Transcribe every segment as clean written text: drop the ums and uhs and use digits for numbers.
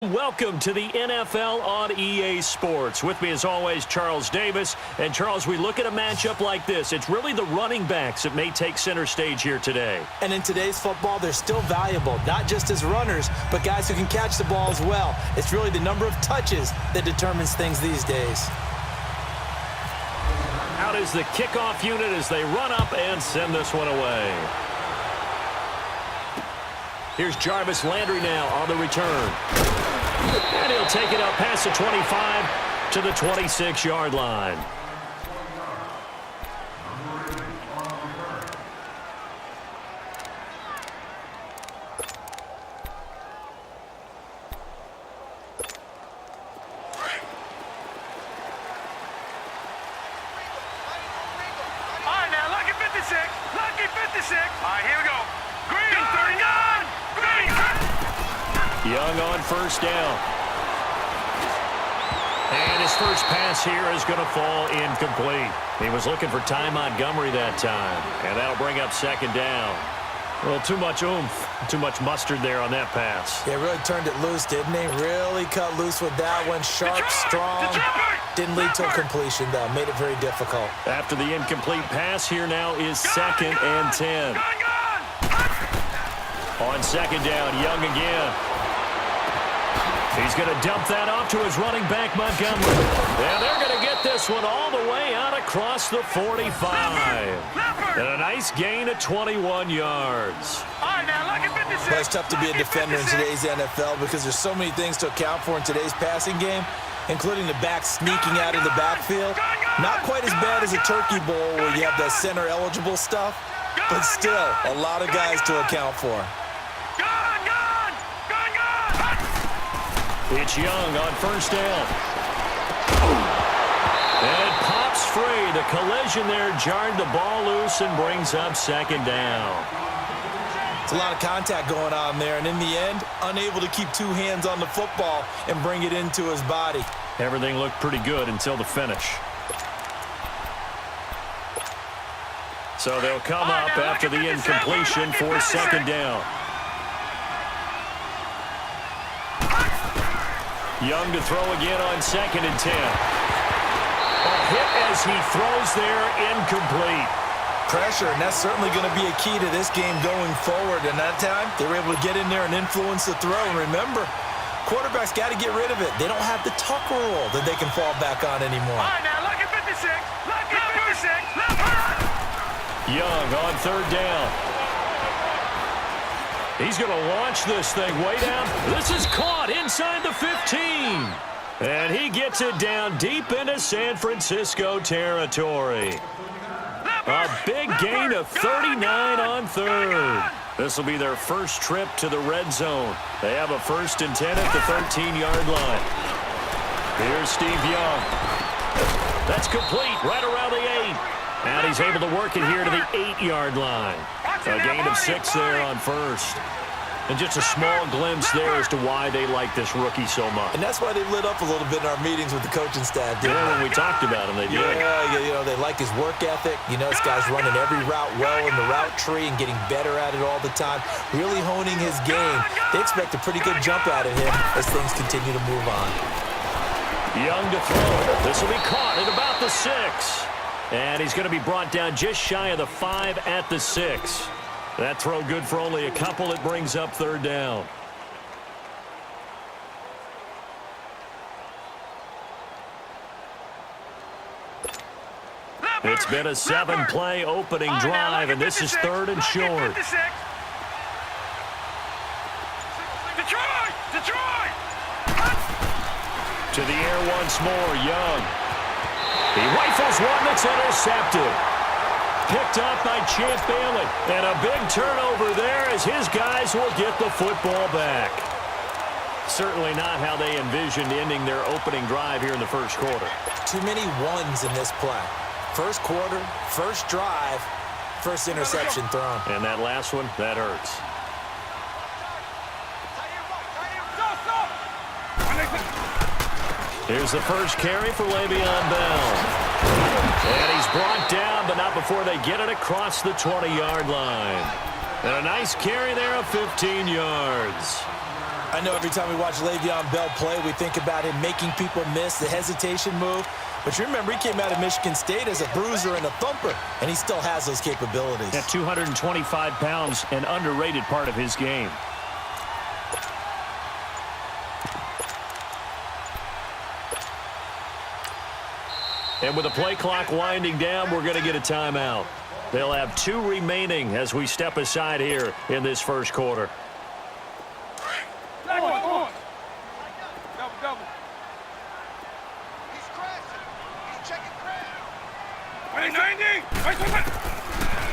Welcome to the NFL on EA Sports. With me as always, Charles Davis. And Charles, we look at a matchup like this. It's really the running backs that may take center stage here today. And in today's football, they're still valuable, not just as runners, but guys who can catch the ball as well. It's really the number of touches that determines things these days. Out is the kickoff unit as they run up and send this one away. Here's Jarvis Landry now on the return. And he'll take it up past the 25 to the 26-yard line. All right, now, lucky 56. Lucky 56. All right, here we go. Green, 39. Young on first down. And his first pass here is going to fall incomplete. He was looking for Ty Montgomery that time. And that'll bring up second down. Well, too much oomph, too much mustard there on that pass. They really turned it loose, didn't they? Really cut loose with that one. Sharp, strong. Didn't lead to a completion, though. Made it very difficult. After the incomplete pass, here now is second and 10. On second down, Young again. He's going to dump that off to his running back, Montgomery. And they're going to get this one all the way out across the 45. And a nice gain of 21 yards. Well, it's tough to be a defender in today's NFL because there's so many things to account for in today's passing game, including the back sneaking out of the backfield. Not quite as bad as a turkey bowl where you have that center-eligible stuff, but still a lot of guys to account for. It's Young on first down. And it pops free. The collision there jarred the ball loose and brings up second down. It's a lot of contact going on there, and in the end, unable to keep two hands on the football and bring it into his body. Everything looked pretty good until the finish. So they'll come up after the incompletion for second down. Young to throw again on second and 10. A hit as he throws there, incomplete. Pressure, and that's certainly going to be a key to this game going forward. And that time, they were able to get in there and influence the throw. And remember, quarterbacks got to get rid of it. They don't have the tuck rule that they can fall back on anymore. All right, now, lucky 56. Lucky 56. Young on third down. He's going to launch this thing way down. This is caught inside the 15. And he gets it down deep into San Francisco territory. A big gain of 39 on third. This will be their first trip to the red zone. They have a first and 10 at the 13-yard line. Here's Steve Young. That's complete right around the 8. And he's able to work it here to the 8-yard line. A gain of 6 there on first. And just a small glimpse there as to why they like this rookie so much. And that's why they lit up a little bit in our meetings with the coaching staff. Yeah, when we talked about him, they did. Yeah, you know, they like his work ethic. You know, this guy's running every route well in the route tree and getting better at it all the time, really honing his game. They expect a pretty good jump out of him as things continue to move on. Young to throw. This will be caught at about the 6. And he's going to be brought down just shy of the 5 at the 6. That throw good for only a couple. It brings up third down. It's been a 7-play opening drive, and this is third and short. To the air once more, Young. He rifles one that's intercepted. Picked up by Champ Bailey. And a big turnover there as his guys will get the football back. Certainly not how they envisioned ending their opening drive here in the first quarter. Too many ones in this play. First quarter, first drive, first interception thrown. And that last one, that hurts. Here's the first carry for Le'Veon Bell. And he's brought down, but not before they get it across the 20-yard line. And a nice carry there of 15 yards. I know every time we watch Le'Veon Bell play, we think about him making people miss, the hesitation move. But you remember, he came out of Michigan State as a bruiser and a thumper, and he still has those capabilities. At 225 pounds, an underrated part of his game. And with the play clock winding down, we're going to get a timeout. They'll have 2 remaining as we step aside here in this first quarter. Double. He's crashing. He's checking crash. 90.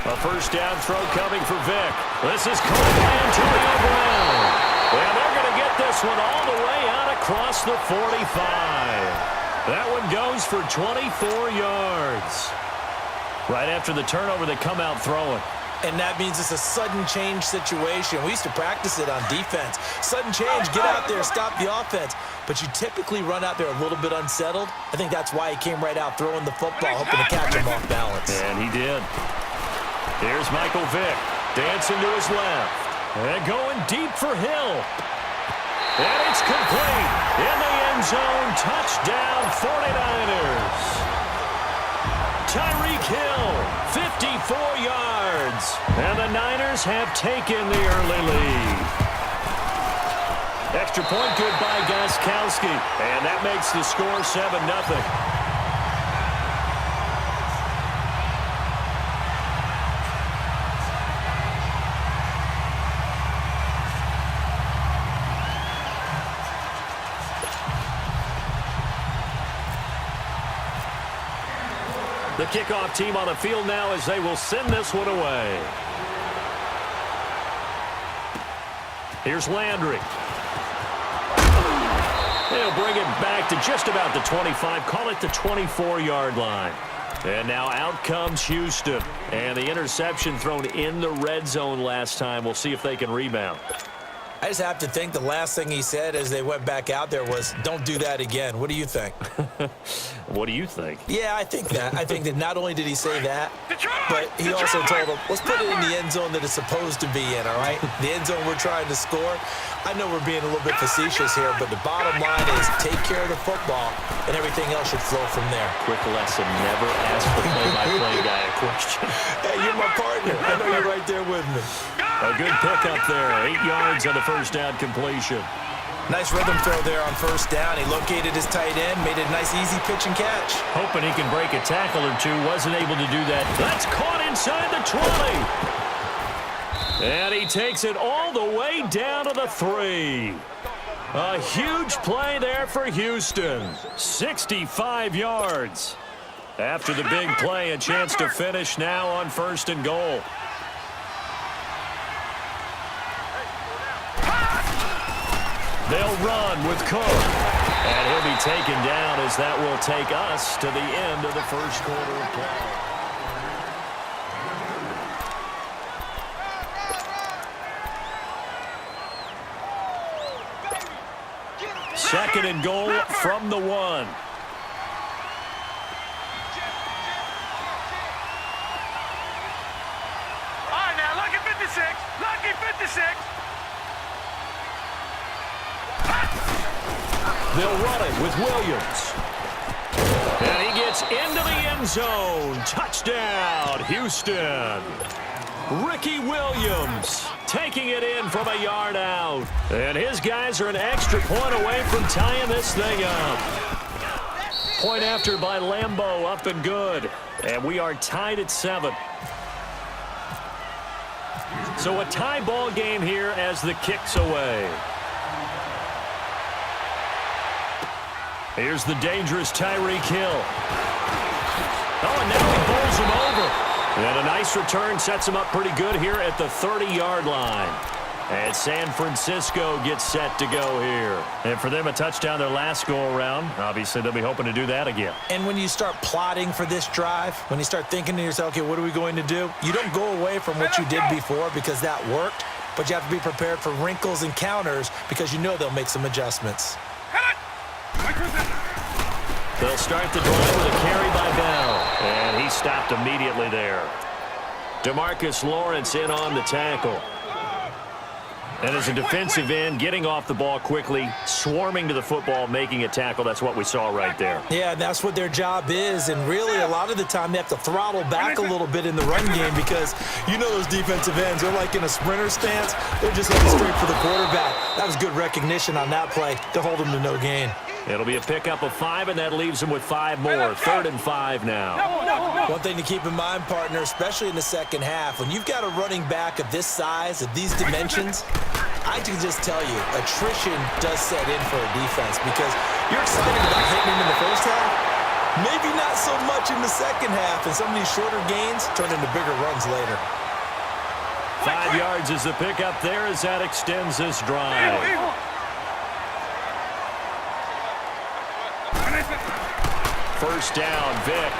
A first down throw coming for Vic. This is caught by Antonio Brown. And they're going to get this one all the way out across the 45. That one goes for 24 yards. Right after the turnover, they come out throwing. And that means it's a sudden change situation. We used to practice it on defense. Sudden change, get out there, stop the offense. But you typically run out there a little bit unsettled. I think that's why he came right out throwing the football, hoping to catch him off balance. And he did. Here's Michael Vick, dancing to his left. And going deep for Hill. And it's complete. In the end zone, touchdown 49ers. Tyreek Hill, 54 yards. And the Niners have taken the early lead. Extra point good by Gostkowski. And that makes the score 7-0. The kickoff team on the field now as they will send this one away. Here's Landry. They'll bring it back to just about the 25, call it the 24-yard line. And now out comes Houston. And the interception thrown in the red zone last time. We'll see if they can rebound. I just have to think the last thing he said as they went back out there was, don't do that again. What do you think? What do you think? Yeah, I think that. I think that not only did he say that, but he also told them, let's put it in the end zone that it's supposed to be in, all right? The end zone we're trying to score. I know we're being a little bit facetious here, but the bottom line is take care of the football, and everything else should flow from there. Quick lesson, never ask the play-by-play guy a question. Hey, you're my partner. I know you're right there with me. A good pickup there. 8 yards on the first down completion. Nice rhythm throw there on first down. He located his tight end, made a nice easy pitch and catch. Hoping he can break a tackle or two. Wasn't able to do that. That's caught inside the 20. And he takes it all the way down to the 3. A huge play there for Houston. 65 yards. After the big play, a chance to finish now on 1st and goal. They'll run with Cook. And he'll be taken down as that will take us to the end of the first quarter of play. Second and goal from the 1. All right, now, lucky 56. Lucky 56. They'll run it with Williams. And he gets into the end zone. Touchdown, Houston. Ricky Williams taking it in from a yard out. And his guys are an extra point away from tying this thing up. Point after by Lambeau, up and good. And we are tied at 7. So a tie ball game here as the kick's away. Here's the dangerous Tyreek Hill. Oh, and now he bowls him over. And a nice return sets him up pretty good here at the 30-yard line. And San Francisco gets set to go here. And for them, a touchdown their last go-around. Obviously, they'll be hoping to do that again. And when you start plotting for this drive, when you start thinking to yourself, okay, what are we going to do? You don't go away from what you did before because that worked, but you have to be prepared for wrinkles and counters because you know they'll make some adjustments. They'll start the drive with a carry by Bell. And he stopped immediately there. DeMarcus Lawrence in on the tackle. And as a defensive end, getting off the ball quickly, swarming to the football, making a tackle, that's what we saw right there. Yeah, that's what their job is. And really, a lot of the time, they have to throttle back a little bit in the run game because you know those defensive ends, they're like in a sprinter stance. They're just heading straight for the quarterback. That was good recognition on that play to hold them to no gain. It'll be a pickup of 5, and that leaves them with 5 more. 3rd and 5 now. One thing to keep in mind, partner, especially in the second half, when you've got a running back of this size, of these dimensions, I can just tell you, attrition does set in for a defense because you're excited about hitting him in the first half, maybe not so much in the second half, and some of these shorter gains turn into bigger runs later. 5 yards is the pickup there as that extends this drive. First down, Vic.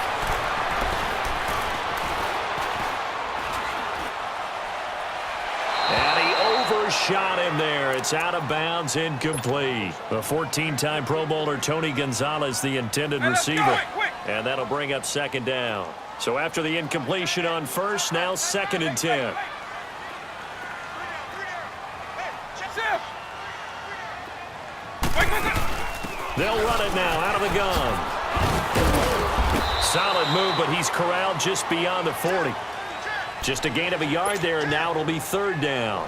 And he overshot him there. It's out of bounds, incomplete. The 14-time Pro Bowler Tony Gonzalez, the intended receiver. And that'll bring up 2nd down. So after the incompletion on first, now 2nd and 10. They'll run it now out of the gun. Solid move, but he's corralled just beyond the 40. Just a gain of a yard there, and now it'll be 3rd down.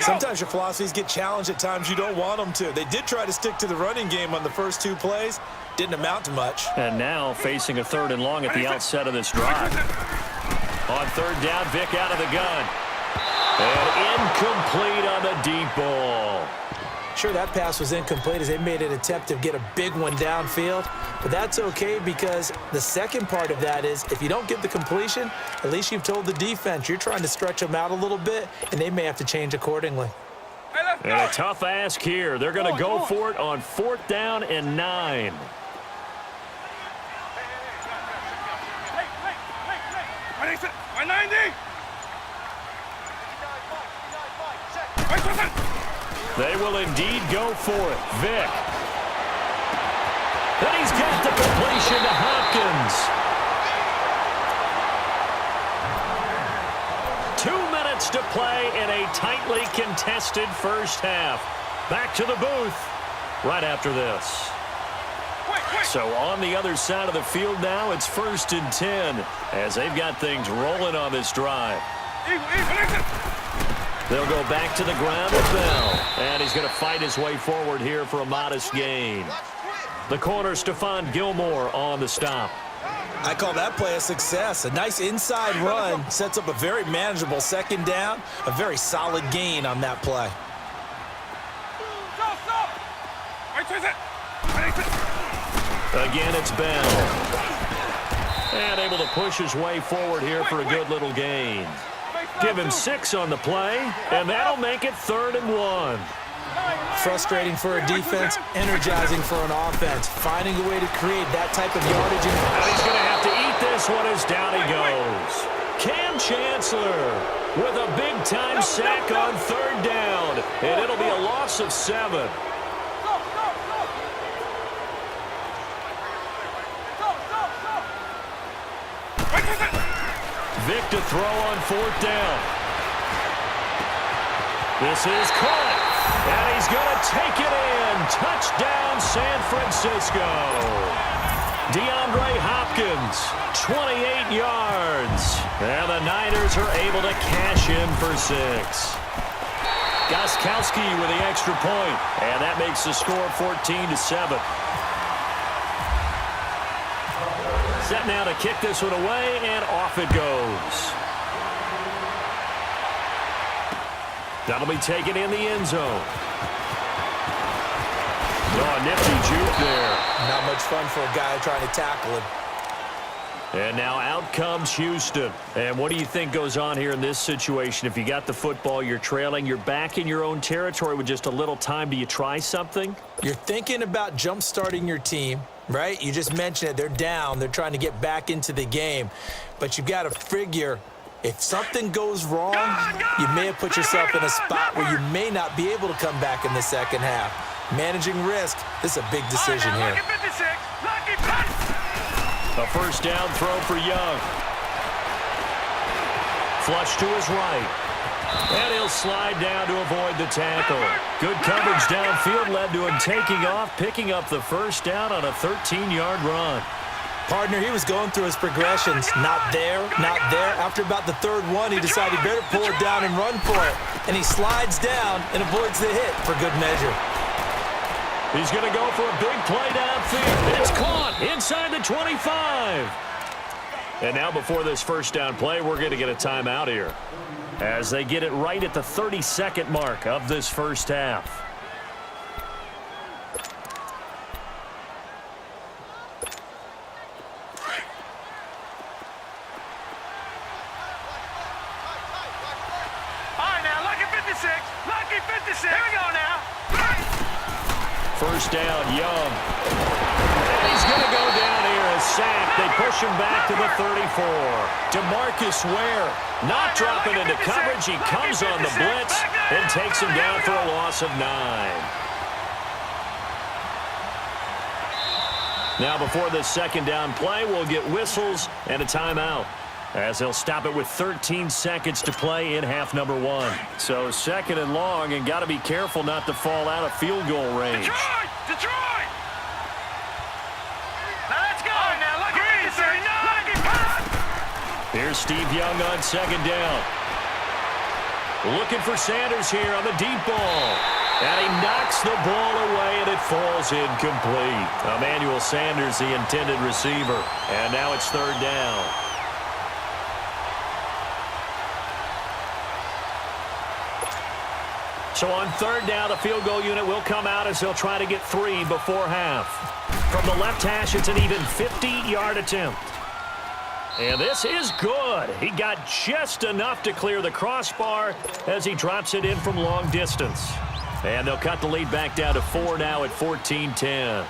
Sometimes your philosophies get challenged at times you don't want them to. They did try to stick to the running game on the first 2 plays. Didn't amount to much. And now facing a 3rd and long at the outset of this drive. On 3rd down, Vic out of the gun. And incomplete on the deep ball. Sure, that pass was incomplete as they made an attempt to get a big one downfield. But that's okay because the second part of that is if you don't get the completion, at least you've told the defense you're trying to stretch them out a little bit, and they may have to change accordingly. And a tough ask here. They're going to go for it on 4th down and 9. They will indeed go for it. Vic. And he's got the completion to Hopkins. 2 minutes to play in a tightly contested first half. Back to the booth right after this. So on the other side of the field now, it's 1st and 10 as they've got things rolling on this drive. They'll go back to the ground with Bell. And he's going to fight his way forward here for a modest gain. The corner, Stephon Gilmore, on the stop. I call that play a success. A nice inside run sets up a very manageable 2nd down. A very solid gain on that play. Again, it's Bell. And able to push his way forward here for a good little gain. Give him 6 on the play, and that'll make it 3rd and 1. Frustrating for a defense, energizing for an offense. Finding a way to create that type of yardage. And he's going to have to eat this one as down he goes. Cam Chancellor with a big-time sack on 3rd down, and it'll be a loss of 7. Vic to throw on 4th down. This is caught, and he's going to take it in. Touchdown, San Francisco. DeAndre Hopkins, 28 yards. And the Niners are able to cash in for 6. Gostkowski with the extra point, and that makes the score 14-7. Set now to kick this one away, and off it goes. That'll be taken in the end zone. Oh, nifty juke there. Not much fun for a guy trying to tackle him. And now out comes Houston. And what do you think goes on here in this situation? If you got the football, you're trailing, you're back in your own territory with just a little time. Do you try something? You're thinking about jump-starting your team, right? You just mentioned it. They're down. They're trying to get back into the game. But you've got to figure if something goes wrong, you may have put yourself in a spot where you may not be able to come back in the second half. Managing risk, this is a big decision here. A first down throw for Young. Flush to his right. And he'll slide down to avoid the tackle. Good coverage downfield led to him taking off, picking up the first down on a 13-yard run. Partner, he was going through his progressions. Not there, not there. After about the third one, he decided he better pull it down and run for it. And he slides down and avoids the hit for good measure. He's going to go for a big play downfield. It's caught inside the 25. And now before this first down play, we're going to get a timeout here, as they get it right at the 30-second mark of this first half. All right, now, lucky 56. Lucky 56. Here we go now. First down, Young. And he's going to go down here, a sack. They push him back to the 34. DeMarcus Ware not dropping into coverage. He comes on the blitz and takes him down for a loss of 9. Now before this second down play, we'll get whistles and a timeout, as they'll stop it with 13 seconds to play in half number 1. So second and long, and got to be careful not to fall out of field goal range. Detroit! Now let's go! Right, now, lucky Here's Steve Young on second down. Looking for Sanders here on the deep ball. And he knocks the ball away, and it falls incomplete. Emmanuel Sanders, the intended receiver. And now it's third down. So on third down, the field goal unit will come out as they'll try to get 3 before half. From the left hash, it's an even 50-yard attempt. And this is good. He got just enough to clear the crossbar as he drops it in from long distance. And they'll cut the lead back down to 4 now at 14-10.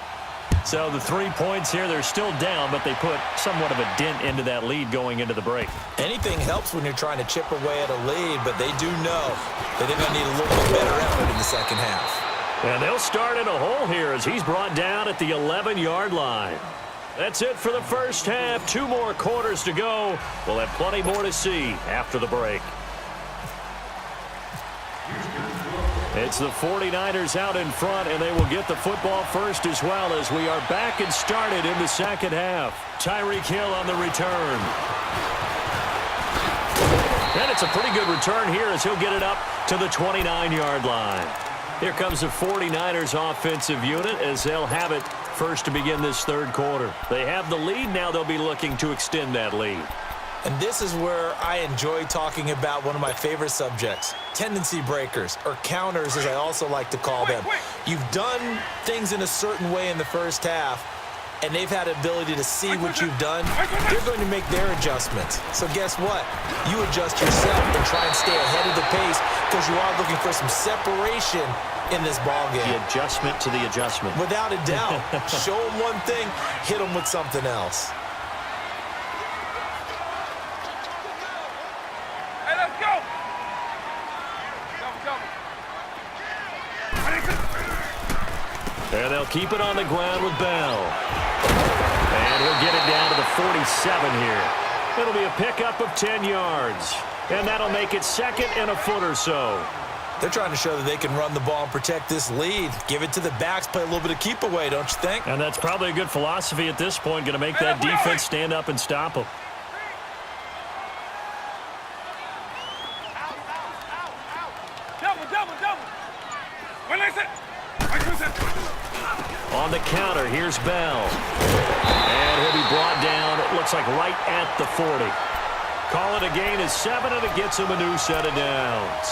So the 3 points here, they're still down, but they put somewhat of a dent into that lead going into the break. Anything helps when you're trying to chip away at a lead, but they do know that they're going to need a little bit better effort in the second half. And they'll start in a hole here as he's brought down at the 11-yard line. That's it for the first half. 2 more quarters to go. We'll have plenty more to see after the break. It's the 49ers out in front, and they will get the football first as well, as we are back and started in the second half. Tyreek Hill on the return. And it's a pretty good return here as he'll get it up to the 29-yard line. Here comes the 49ers offensive unit as they'll have it first to begin this third quarter. They have the lead. Now they'll be looking to extend that lead. And this is where I enjoy talking about one of my favorite subjects, tendency breakers, or counters as I also like to call them. You've done things in a certain way in the first half, and they've had the ability to see what you've done. They're going to make their adjustments. So guess what? You adjust yourself and try and stay ahead of the pace, because you are looking for some separation in this ballgame. The adjustment to the adjustment. Without a doubt. Show them one thing, hit them with something else. And they'll keep it on the ground with Bell. And he'll get it down to the 47 here. It'll be a pickup of 10 yards. And that'll make it second and a foot or so. They're trying to show that they can run the ball and protect this lead. Give it to the backs, play a little bit of keep away, don't you think? And that's probably a good philosophy at this point, going to make that defense stand up and stop them. On the counter, here's Bell. And he'll be brought down, it looks like right at the 40. Call it a gain of 7, and it gets him a new set of downs.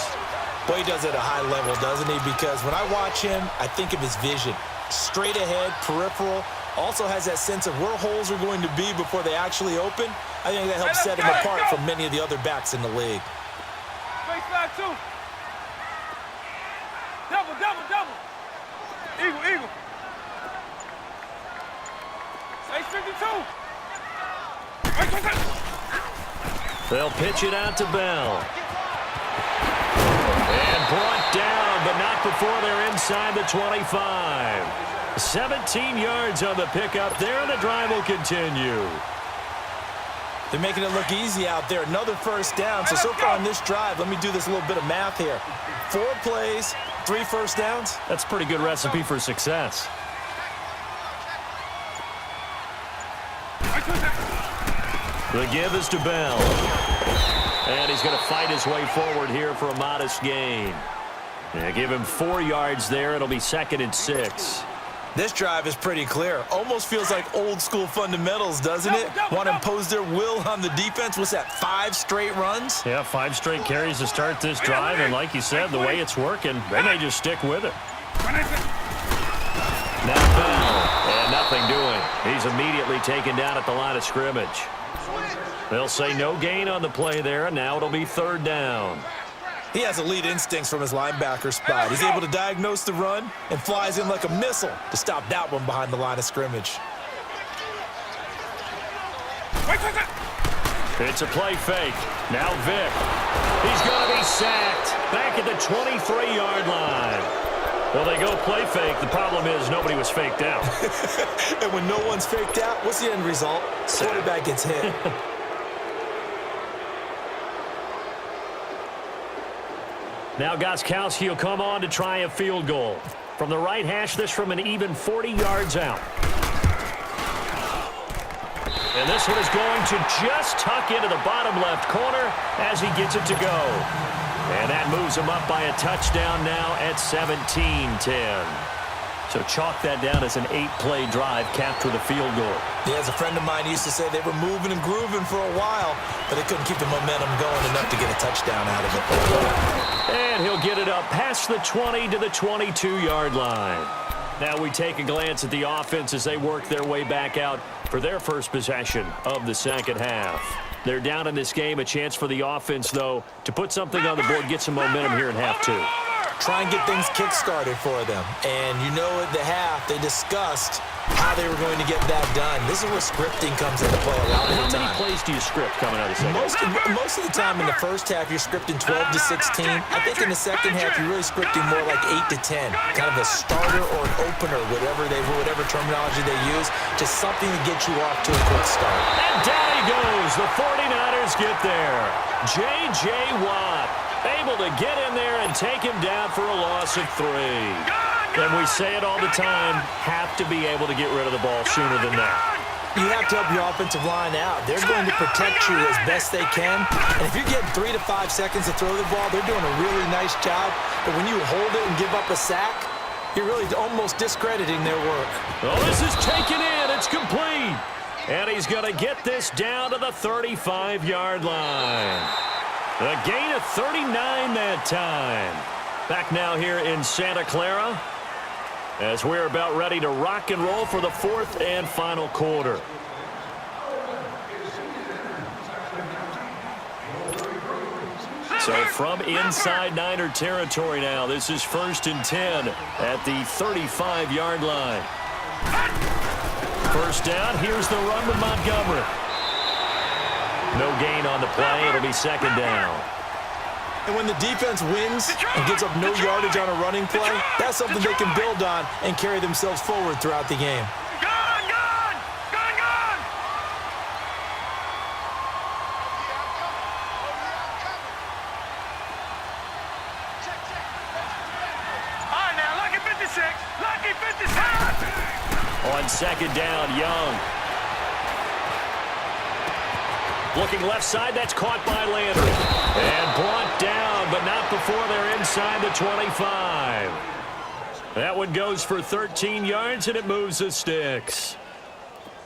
Boy, he does it at a high level, doesn't he? Because when I watch him, I think of his vision. Straight ahead, peripheral, also has that sense of where holes are going to be before they actually open. I think that helps set him apart from many of the other backs in the league. Baseline 2. Double. Eagle. Ace 52. They'll pitch it out to Bell. And brought down, but not before they're inside the 25. 17 yards on the pickup there, and the drive will continue. They're making it look easy out there. Another first down. So far on this drive, let me do this little bit of math here. 4 plays, 3 first downs. That's a pretty good recipe for success. The give is to Bell. And he's going to fight his way forward here for a modest gain. Yeah, give him 4 yards there. It'll be 2nd and 6. This drive is pretty clear. Almost feels like old school fundamentals, doesn't it? Want to impose their will on the defense. What's that, 5 straight runs? Yeah, 5 straight carries to start this drive. And like you said, the way it's working, they may just stick with it. Now Bell, and nothing doing. He's immediately taken down at the line of scrimmage. They'll say no gain on the play there, and now it'll be 3rd down. He has elite instincts from his linebacker spot. He's able to diagnose the run and flies in like a missile to stop that one behind the line of scrimmage. It's a play fake. Now Vick. He's going to be sacked back at the 23-yard line. Well, they go play fake. The problem is nobody was faked out. And when no one's faked out, what's the end result? Quarterback gets hit. Now Gostkowski will come on to try a field goal. From the right hash, this from an even 40 yards out. And this one is going to just tuck into the bottom left corner as he gets it to go. And that moves him up by a touchdown now at 17-10. So chalk that down as an 8-play drive capped with a field goal. Yeah, as a friend of mine used to say, they were moving and grooving for a while, but they couldn't keep the momentum going enough to get a touchdown out of it. And he'll get it up past the 20 to the 22-yard line. Now we take a glance at the offense as they work their way back out for their first possession of the second half. They're down in this game. A chance for the offense, though, to put something on the board, get some momentum here in half 2. Try and get things kick-started for them. And you know at the half, they discussed how they were going to get that done. This is where scripting comes into play a lot of the time. How many plays do you script coming out of the second half? Most of the time in the first half, you're scripting 12 to 16. I think in the second half, you're really scripting more like 8 to 10. Kind of a starter or an opener, whatever terminology they use. Just something to get you off to a quick start. And down he goes. The 49ers get there. J.J. Watt able to get in there and take him down for a loss of 3. And we say it all the time, have to be able to get rid of the ball sooner than that. You have to help your offensive line out. They're going to protect you as best they can. And if you're getting 3 to 5 seconds to throw the ball, they're doing a really nice job. But when you hold it and give up a sack, you're really almost discrediting their work. Oh, this is taken in. It's complete. And he's going to get this down to the 35-yard line. A gain of 39 that time. Back now here in Santa Clara as we're about ready to rock and roll for the 4th and final quarter. So from inside Niner territory now, this is 1st and 10 at the 35-yard line. First down, here's the run with Montgomery. No gain on the play. It'll be 2nd down. And when the defense wins and gives up no yardage on a running play, that's something they can build on and carry themselves forward throughout the game. All right, now, lucky 56. Lucky 56. On 2nd down, Young. Looking left side, that's caught by Landry. And brought down, but not before they're inside the 25. That one goes for 13 yards, and it moves the sticks.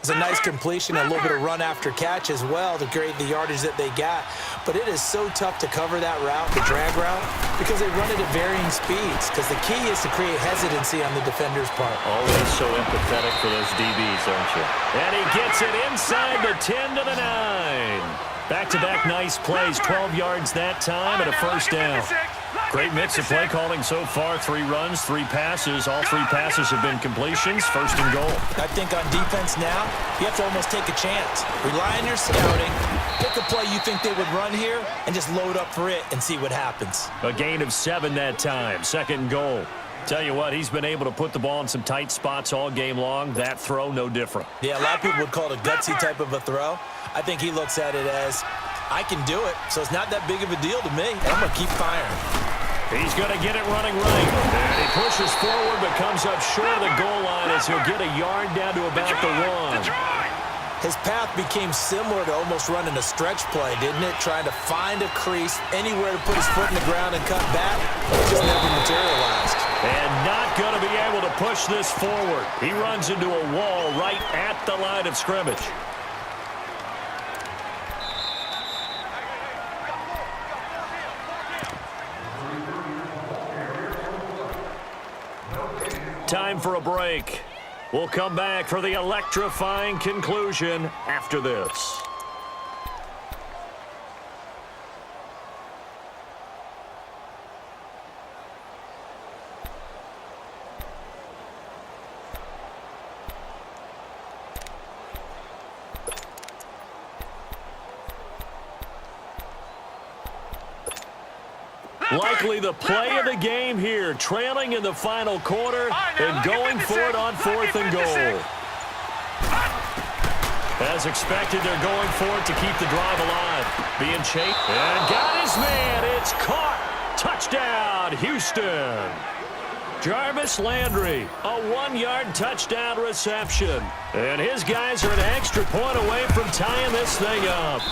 It's a nice completion, a little bit of run after catch as well to create the yardage that they got. But it is so tough to cover that route, the drag route, because they run it at varying speeds. Because the key is to create hesitancy on the defender's part. Always so empathetic for those DBs, aren't you? And he gets it inside the 10 to the 9. Back-to-back nice plays, 12 yards that time and a first down. Great mix of play calling so far. 3 runs, 3 passes. All 3 passes have been completions. 1st and goal. I think on defense now, you have to almost take a chance. Rely on your scouting. Pick a play you think they would run here and just load up for it and see what happens. A gain of 7 that time. 2nd and goal. Tell you what, he's been able to put the ball in some tight spots all game long. That throw, no different. Yeah, a lot of people would call it a gutsy type of a throw. I think he looks at it as, I can do it, so it's not that big of a deal to me. I'm going to keep firing. He's going to get it running right. And he pushes forward but comes up short of the goal line as he'll get a yard down to about the 1. His path became similar to almost running a stretch play, didn't it? Trying to find a crease, anywhere to put his foot in the ground and cut back. It just never materialized. And not going to be able to push this forward. He runs into a wall right at the line of scrimmage. Time for a break. We'll come back for the electrifying conclusion after this. Likely the play of the game here, trailing in the final quarter and going for it on 4th and goal. As expected, they're going for it to keep the drive alive. Being chased and got his man. It's caught. Touchdown, Houston. Jarvis Landry, a 1-yard touchdown reception. And his guys are an extra point away from tying this thing up.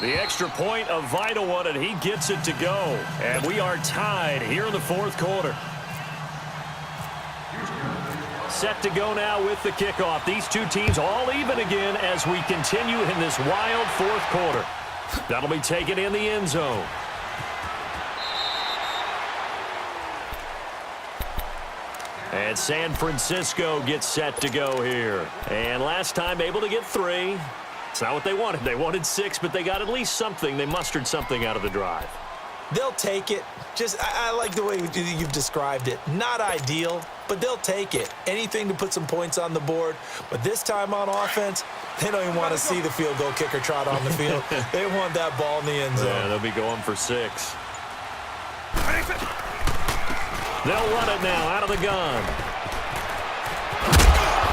The extra point, a vital one, and he gets it to go. And we are tied here in the 4th quarter. Set to go now with the kickoff. These two teams all even again as we continue in this wild 4th quarter. That'll be taken in the end zone. And San Francisco gets set to go here. And last time able to get 3. It's not what they wanted. They wanted 6, but they got at least something. They mustered something out of the drive. They'll take it. I like the way you've described it. Not ideal, but they'll take it. Anything to put some points on the board. But this time on offense, they don't even want to see the field goal kicker trot on the field. They want that ball in the end zone. Yeah, they'll be going for 6. They'll run it now out of the gun.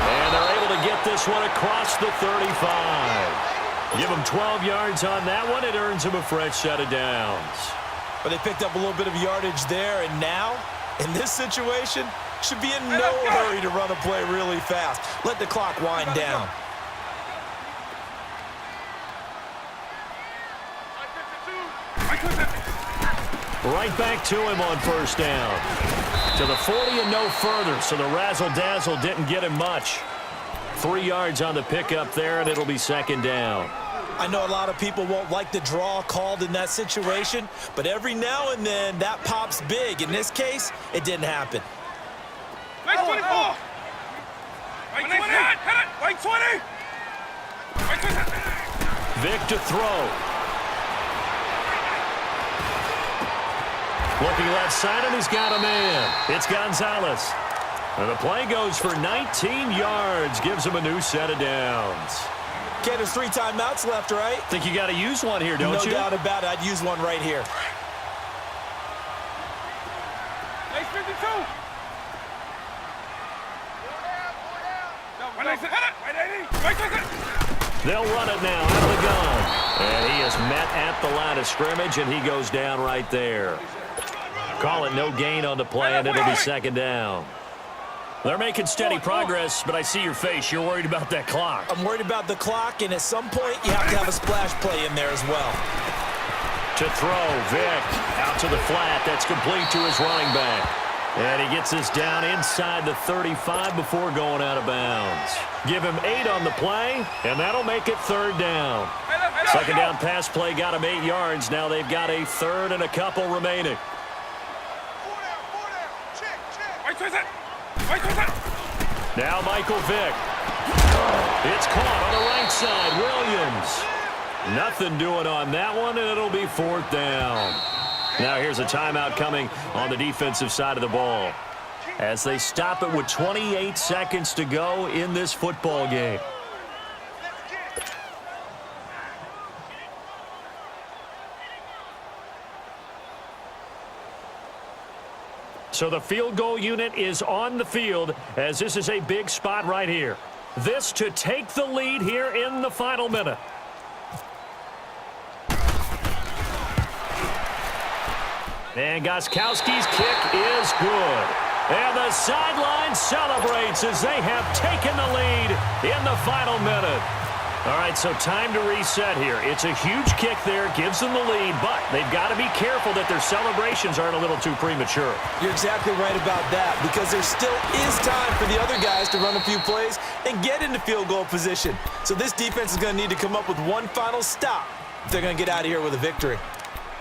And they're able to get this one across the 35. Give them 12 yards on that one. It earns them a fresh set of downs. But they picked up a little bit of yardage there, and now, in this situation, should be in no hurry to run a play really fast. Let the clock wind down. Right back to him on 1st down. To the 40 and no further, so the razzle-dazzle didn't get him much. 3 yards on the pickup there, and it'll be 2nd down. I know a lot of people won't like the draw called in that situation, but every now and then that pops big. In this case, it didn't happen. Right 24. Right 20. Right 20. Right 20. Vic to throw. Looking left side, and he's got a man. It's Gonzalez. And the play goes for 19 yards. Gives him a new set of downs. Okay, there's 3 timeouts left, right? Think you got to use one here, don't you? No doubt about it. I'd use one right here. Nice 52. They'll run it now out of the gun. And he is met at the line of scrimmage, and he goes down right there. Call it no gain on the play, and it'll be 2nd down. They're making steady progress, but I see your face. You're worried about that clock. I'm worried about the clock, and at some point, you have to have a splash play in there as well. To throw, Vic out to the flat. That's complete to his running back. And he gets this down inside the 35 before going out of bounds. Give him 8 on the play, and that'll make it 3rd down. 2nd down pass play got him 8 yards. Now they've got a 3rd and a couple remaining. Now Michael Vick. It's caught on the right side. Williams. Nothing doing on that one, and it'll be 4th down. Now here's a timeout coming on the defensive side of the ball as they stop it with 28 seconds to go in this football game. So the field goal unit is on the field as this is a big spot right here. This to take the lead here in the final minute. And Gostkowski's kick is good. And the sideline celebrates as they have taken the lead in the final minute. All right, so time to reset here. It's a huge kick there, gives them the lead, but they've got to be careful that their celebrations aren't a little too premature. You're exactly right about that because there still is time for the other guys to run a few plays and get into field goal position. So this defense is going to need to come up with one final stop if they're going to get out of here with a victory.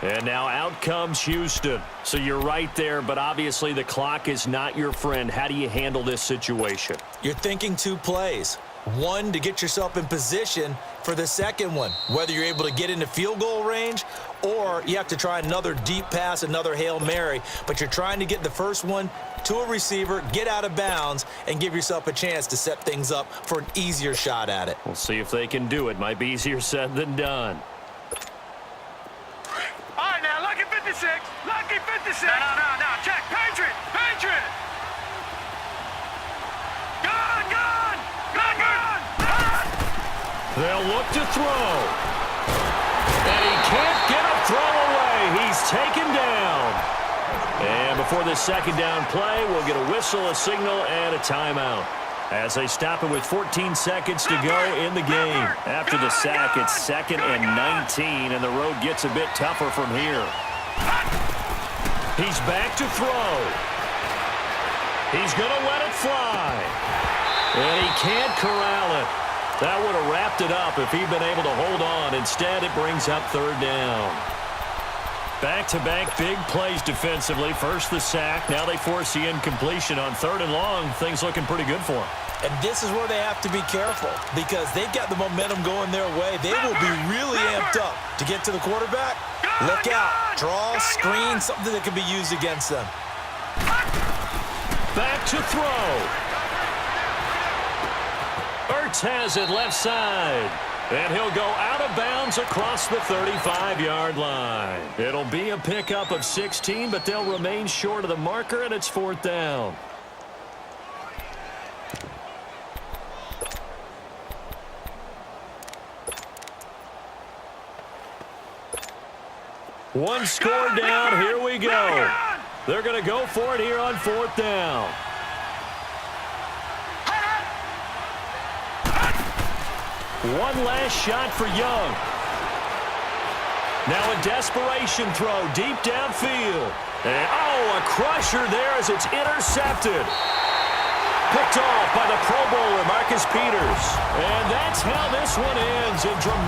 And now out comes Houston. So you're right there, but obviously the clock is not your friend. How do you handle this situation? You're thinking two plays. One, to get yourself in position for the second one, whether you're able to get into field goal range or you have to try another deep pass, another Hail Mary, but you're trying to get the first one to a receiver, get out of bounds, and give yourself a chance to set things up for an easier shot at it. We'll see if they can do it. Might be easier said than done. All right, now, lucky 56. Lucky 56. No. Check. Patriot. Gone. They'll look to throw. And he can't get a throw away. He's taken down. And before this second down play, we'll get a whistle, a signal, and a timeout. As they stop it with 14 seconds to go in the game. After the sack, it's 2nd and 19, and the road gets a bit tougher from here. He's back to throw. He's going to let it fly. And he can't corral it. That would have wrapped it up if he'd been able to hold on. Instead, it brings up 3rd down. Back-to-back big plays defensively. First the sack. Now they force the incompletion on 3rd and long. Things looking pretty good for them. And this is where they have to be careful because they've got the momentum going their way. They will be really amped up to get to the quarterback. Look out. Draw, screen, something that can be used against them. Back to throw. Ertz has it left side. And he'll go out of bounds across the 35-yard line. It'll be a pickup of 16, but they'll remain short of the marker, and it's 4th down. One score down. Here we go. They're going to go for it here on 4th down. One last shot for Young. Now a desperation throw deep downfield. And, a crusher there as it's intercepted. Picked off by the Pro Bowler, Marcus Peters. And that's how this one ends in dramatic.